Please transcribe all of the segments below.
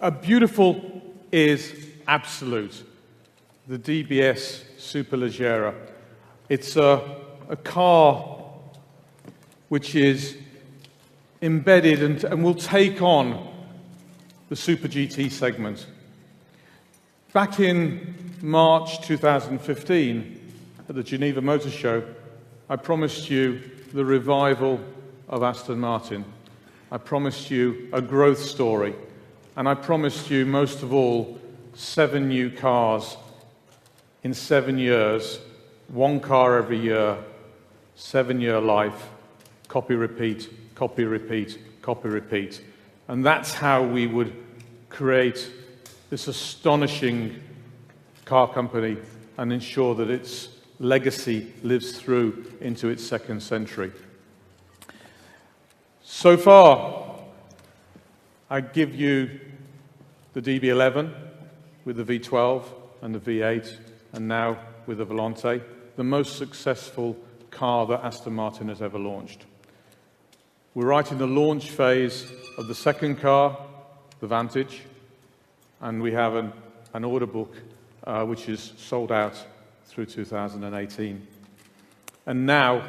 A beautiful is absolute. The DBS Superleggera. It's a car which is embedded and will take on the Super GT segment. Back in March 2015, at the Geneva Motor Show, I promised you the revival of Aston Martin. I promised you a growth story. And I promised you, most of all, 7 new cars in 7 years, 1 car every year, 7-year life, copy, repeat, copy, repeat, copy, repeat. And that's how we would create this astonishing car company and ensure that its legacy lives through into its 2nd century. So far, I give you the DB11 with the V12 and the V8, and now with the Volante, the most successful car that Aston Martin has ever launched. We're right in the launch phase of the 2nd car, the Vantage, and we have an order book which is sold out through 2018. And now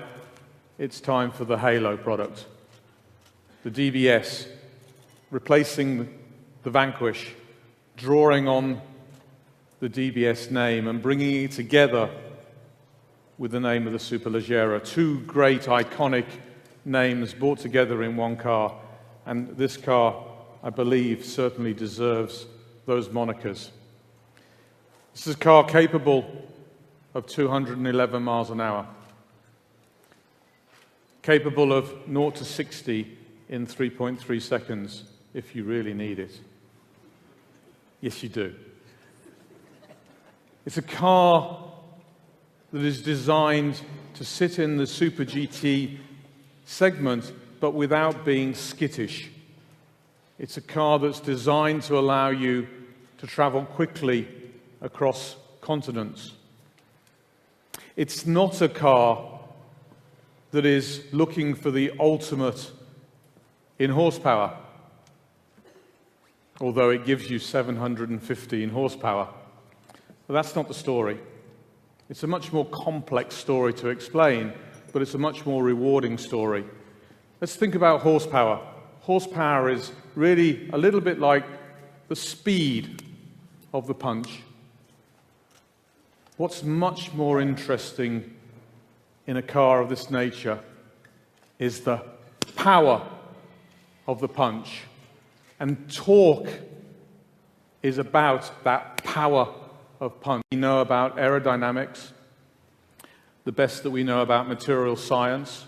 it's time for the Halo product, the DBS, replacing the Vanquish, drawing on the DBS name and bringing it together with the name of the Superleggera. 2 great iconic names brought together in 1 car, and this car, I believe, certainly deserves those monikers. This is a car capable of 211 miles an hour, capable of 0 to 60 in 3.3 seconds if you really need it. Yes, you do. It's a car that is designed to sit in the Super GT segment, but without being skittish. It's a car that's designed to allow you to travel quickly across continents. It's not a car that is looking for the ultimate in horsepower, although it gives you 715 horsepower. But that's not the story. It's a much more complex story to explain, but it's a much more rewarding story. Let's think about horsepower. Horsepower is really a little bit like the speed of the punch. What's much more interesting in a car of this nature is the power of the punch. And torque is about that power of punch. We know about aerodynamics, the best that we know about material science.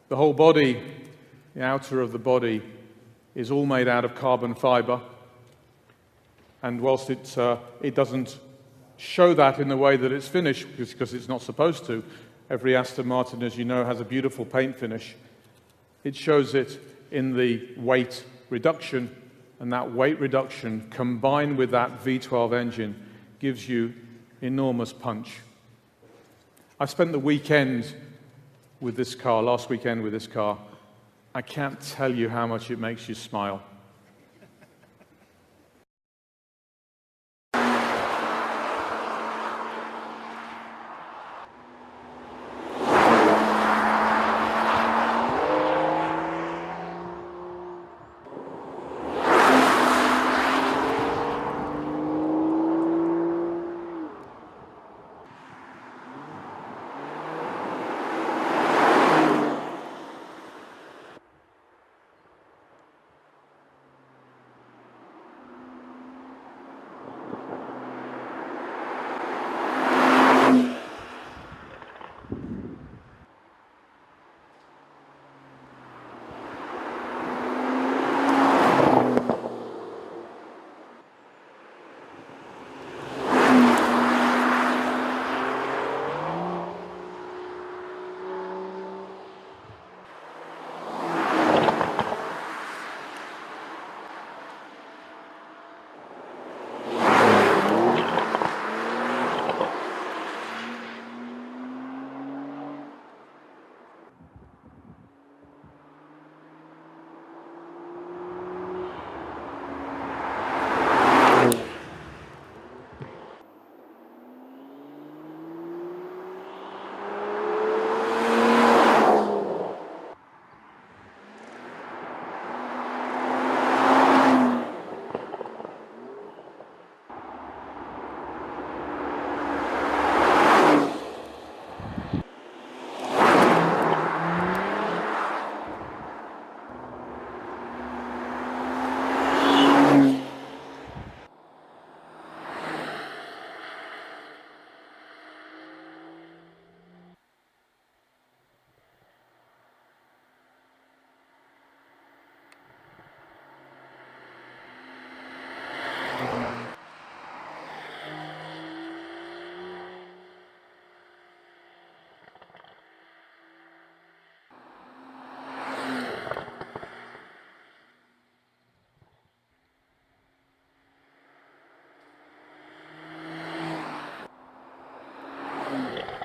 The whole body, the outer of the body, is all made out of carbon fiber. And whilst it doesn't show that in the way that it's finished, because it's not supposed to, every Aston Martin, as you know, has a beautiful paint finish. It shows it in the weight reduction, and that weight reduction combined with that V12 engine gives you enormous punch. I spent the weekend with this car, last weekend with this car. I can't tell you how much it makes you smile. Yeah.